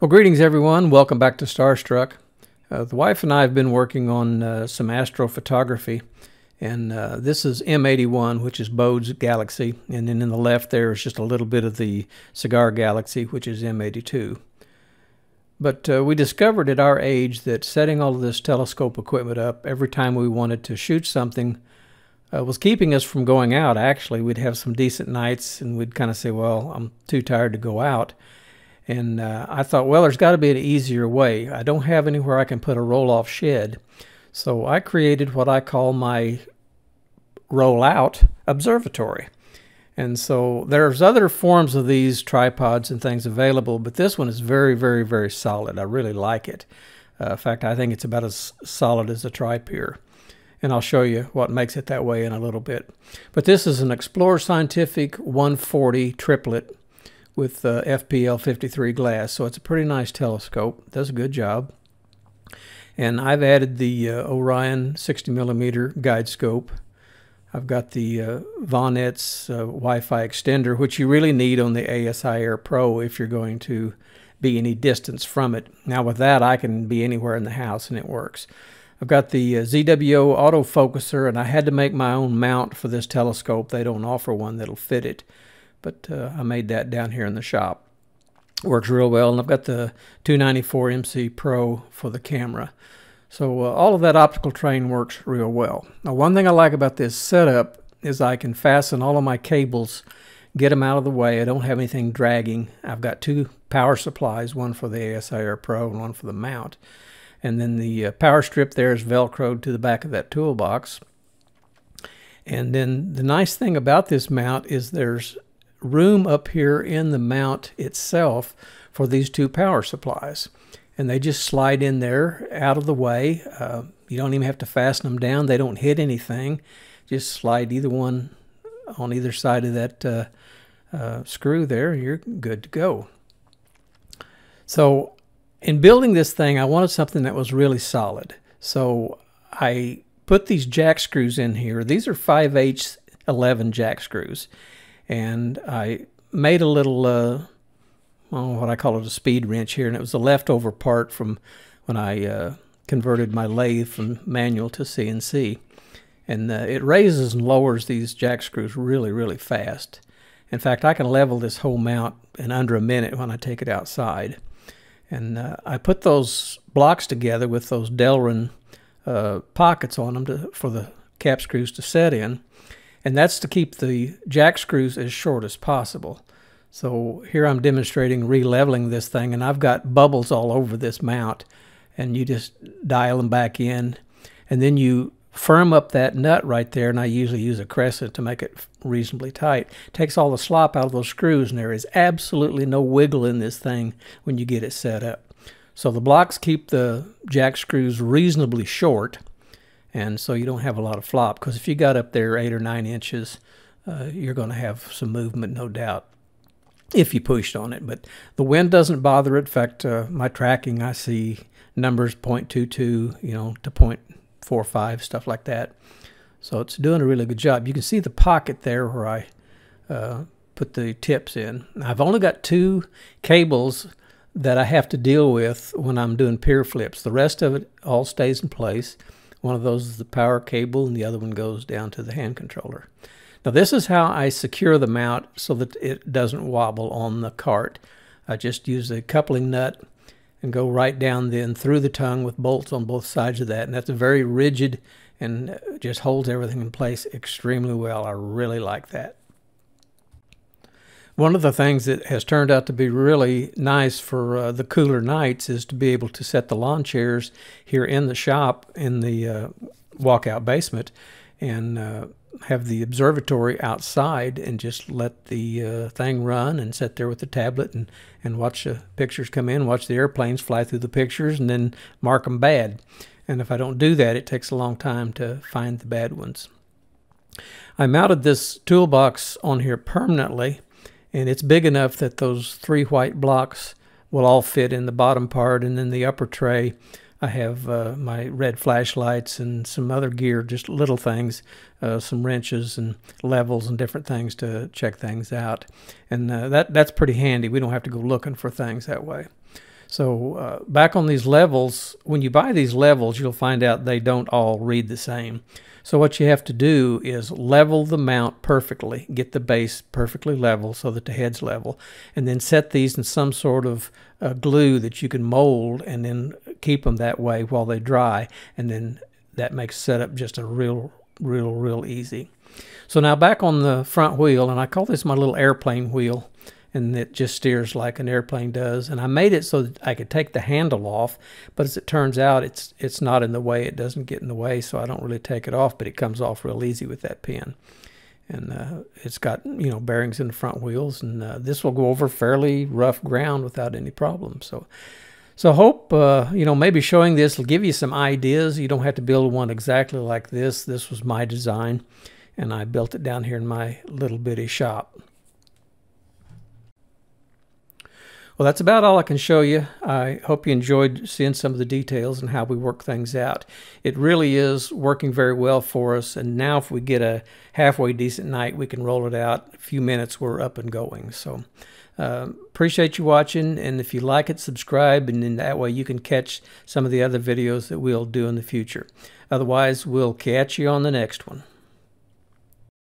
Well, greetings everyone. Welcome back to Starstruck. The wife and I have been working on some astrophotography, and this is M81, which is Bode's galaxy, and then in the left there is just a little bit of the Cigar galaxy, which is M82. But we discovered at our age that setting all of this telescope equipment up every time we wanted to shoot something was keeping us from going out. Actually, we'd have some decent nights and we'd kind of say, well, I'm too tired to go out. And I thought, well, there's got to be an easier way. I don't have anywhere I can put a roll-off shed. So I created what I call my roll-out observatory. And so there's other forms of these tripods and things available, but this one is very, very, very solid. I really like it. In fact, I think it's about as solid as a tri-pier. And I'll show you what makes it that way in a little bit. But this is an Explorer Scientific 140 triplet with FPL 53 glass, so it's a pretty nice telescope. It does a good job. And I've added the Orion 60mm guide scope. I've got the Vonnett's Wi-Fi extender, which you really need on the ASI Air Pro if you're going to be any distance from it. Now with that, I can be anywhere in the house and it works. I've got the ZWO autofocuser, and I had to make my own mount for this telescope. They don't offer one that'll fit it, but I made that down here in the shop. Works real well, and I've got the 294 MC Pro for the camera. So all of that optical train works real well. Now, one thing I like about this setup is I can fasten all of my cables, get them out of the way. I don't have anything dragging. I've got two power supplies, one for the ASI Air Pro and one for the mount. And then the power strip there is Velcroed to the back of that toolbox. And then the nice thing about this mount is there's room up here in the mount itself for these two power supplies. And they just slide in there out of the way. You don't even have to fasten them down. They don't hit anything. Just slide either one on either side of that screw there, and you're good to go. So in building this thing, I wanted something that was really solid. So I put these jack screws in here. These are 5/8 11 jack screws. And I made a little, what I call it, a speed wrench here. And it was a leftover part from when I converted my lathe from manual to CNC. And it raises and lowers these jack screws really, really fast. In fact, I can level this whole mount in under a minute when I take it outside. And I put those blocks together with those Delrin pockets on them for the cap screws to set in. And that's to keep the jack screws as short as possible. So here I'm demonstrating re-leveling this thing, and I've got bubbles all over this mount. And you just dial them back in. And then you firm up that nut right there, and I usually use a crescent to make it reasonably tight. Takes all the slop out of those screws, and there is absolutely no wiggle in this thing when you get it set up. So the blocks keep the jack screws reasonably short, and so you don't have a lot of flop, because if you got up there 8 or 9 inches, you're going to have some movement, no doubt, if you pushed on it. But the wind doesn't bother it. In fact, my tracking, I see numbers 0.22, to 0.45, stuff like that. So it's doing a really good job. You can see the pocket there where I put the tips in. I've only got 2 cables that I have to deal with when I'm doing pier flips. The rest of it all stays in place. One of those is the power cable, and the other one goes down to the hand controller. Now this is how I secure the mount so that it doesn't wobble on the cart. I just use a coupling nut and go right down then through the tongue with bolts on both sides of that. And that's very rigid and just holds everything in place extremely well. I really like that. One of the things that has turned out to be really nice for the cooler nights is to be able to set the lawn chairs here in the shop in the walkout basement and have the observatory outside and just let the thing run and sit there with the tablet and watch the pictures come in, watch the airplanes fly through the pictures, and then mark them bad. And if I don't do that, it takes a long time to find the bad ones. I mounted this toolbox on here permanently, and it's big enough that those 3 white blocks will all fit in the bottom part, and then the upper tray I have my red flashlights and some other gear, just little things, some wrenches and levels and different things to check things out. And that's pretty handy. We don't have to go looking for things that way. So back on these levels, when you buy these levels, you'll find out they don't all read the same. So what you have to do is level the mount perfectly, get the base perfectly level so that the head's level, and then set these in some sort of glue that you can mold and then keep them that way while they dry, and then that makes setup just a real easy. So now back on the front wheel, and I call this my little airplane wheel, and it just steers like an airplane does. And I made it so that I could take the handle off, but as it turns out, it's not in the way. It doesn't get in the way, so I don't really take it off, but it comes off real easy with that pin. And it's got, you know, bearings in the front wheels, and this will go over fairly rough ground without any problem. So hope, you know, maybe showing this will give you some ideas. You don't have to build one exactly like this. This was my design, and I built it down here in my little bitty shop. Well, that's about all I can show you. I hope you enjoyed seeing some of the details and how we work things out. It really is working very well for us, and now if we get a halfway decent night, we can roll it out. In a few minutes, we're up and going. So appreciate you watching, and if you like it, subscribe, and then that way you can catch some of the other videos that we'll do in the future. Otherwise, we'll catch you on the next one.